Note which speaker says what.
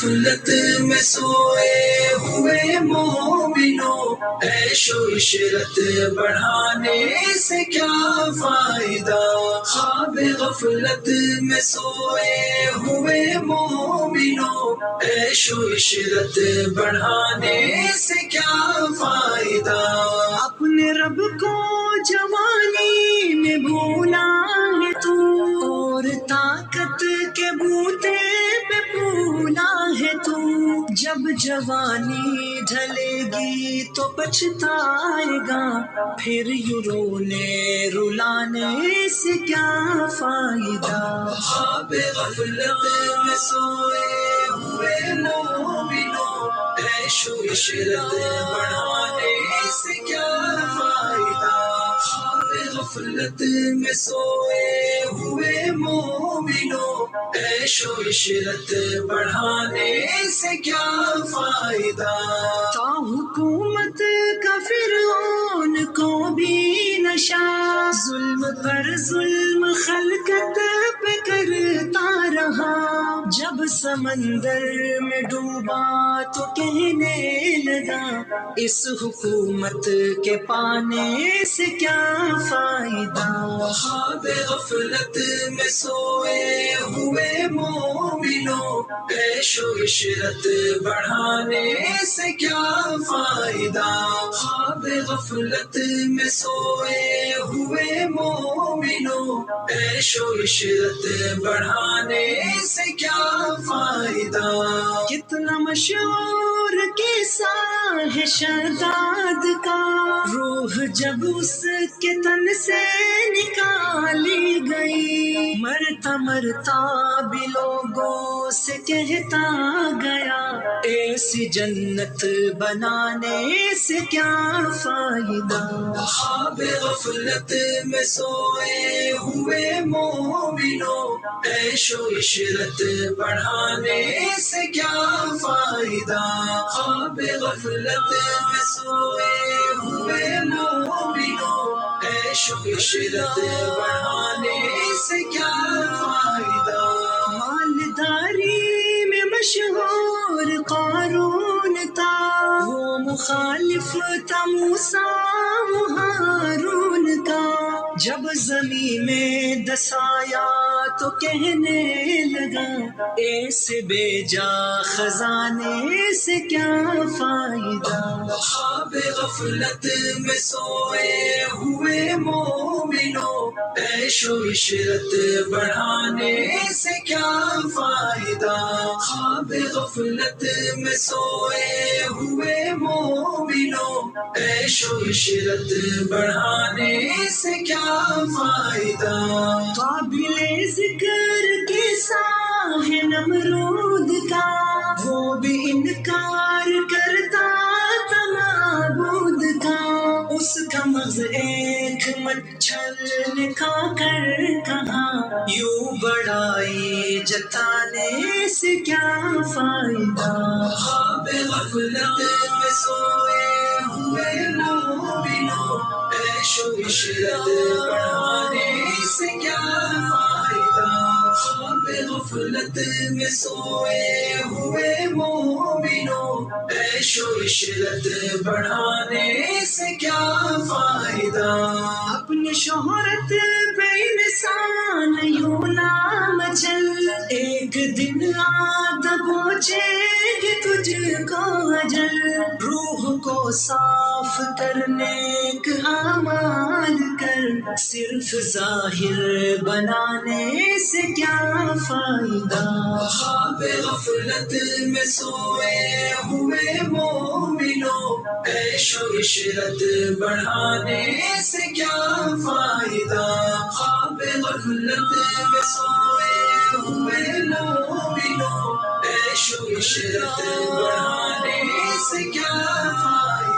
Speaker 1: غفلت میں سوئے ہوئے مومنوں، عیش و عشرت بڑھانے سے کیا فائدہ؟ خواب غفلت میں سوئے ہوئے مومنوں، عیش و عشرت بڑھانے سے کیا فائدہ؟ اپنے رب کو جوانی میں بھولا ہے تو، اور طاقت کے بوتے پہ پھولا ہے تو، جب جوانی ڈھلے گی تو پچھتائے گا، پھر یوں رونے رلانے سے کیا فائدہ؟ خواب غفلت میں سوئے ہوئے مومنوں، عیش و عشرت بڑھانے سے کیا فائدہ؟ خواب غفلت میں سوئے ہوئے مومنوں، عیش و عشرت بڑھانے سے کیا فائدہ؟ تا حکومت کا فرعون کو بھی نشا، ظلم پر ظلم خلقت پہ کرتا رہا، جب سمندر میں ڈوبا تو کہنے لگا، اس حکومت کے پانے سے کیا فائدہ؟ خواب غفلت میں سوئے ہوئے مومنوں، عیش و عشرت بڑھانے سے کیا فائدہ؟ خواب غفلت میں سوئے ہوئے مومنوں، عیش و عشرت بڑھانے سے کیا فائدہ؟ کتنا مشہور قصہ ہے شداد کا، روح جب اس کے تن سے نکالی گئی، مرتا مرتا بھی لوگوں سے کہتا گیا، ایسی جنت بنانے سے کیا فائدہ؟ خواب غفلت میں سوئے ہوئے مومنوں، عیش و عشرت بڑھانے سے کیا فائدہ؟ خواب غفلت میں سوئے ہوئے مومنوں، عیش و عشرت بڑھانے سے کیا فائدہ؟ مالداری میں مشہور قارون تھا، وہ مخالف تھا موسیٰ و ہارون کا، جب زمین میں دسایا تو کہنے لگا، ایسے بے جا خزانے سے کیا فائدہ؟ خواب غفلت میں سوئے ہوئے مومنوں، عیش و عشرت بڑھانے سے کیا فائدہ؟ خواب غفلت میں سوئے ہوئے مومنوں، عیش و عشرت بڑھانے سے کیا فائدہ؟ قابل ذکر قصہ ہے نمرود کا، وہ بھی انکار کرتا تھا معبود کا، اس کا مغز ایک مچھر نے کھا کر کہا، یوں بڑائی جتانے سے کیا فائدہ؟ خواب غفلت میں سوئے ہوئے مومنوں، عیش و عشرت بڑھانے سے کیا فائدہ؟ خواب غفلت میں سوئے ہوئے مومنوں، عیش و عشرت بڑھانے سے کیا فائدہ؟ اپنی شہرت پہ انسان یوں نام چل، ایک دن آد پہنچے گی تجھ کو اجل، روح کو صاف کرنے کے اعمال کر، صرف ظاہر بنانے سے کیا فائدہ؟ خواب غفلت میں سوئے ہوئے مومنوں، عیش و عشرت بڑھانے سے کیا فائدہ؟ خواب غفلت میں سوئے ہوئے مومنوں، عیش و عشرت بڑھانے سے کیا فائدہ؟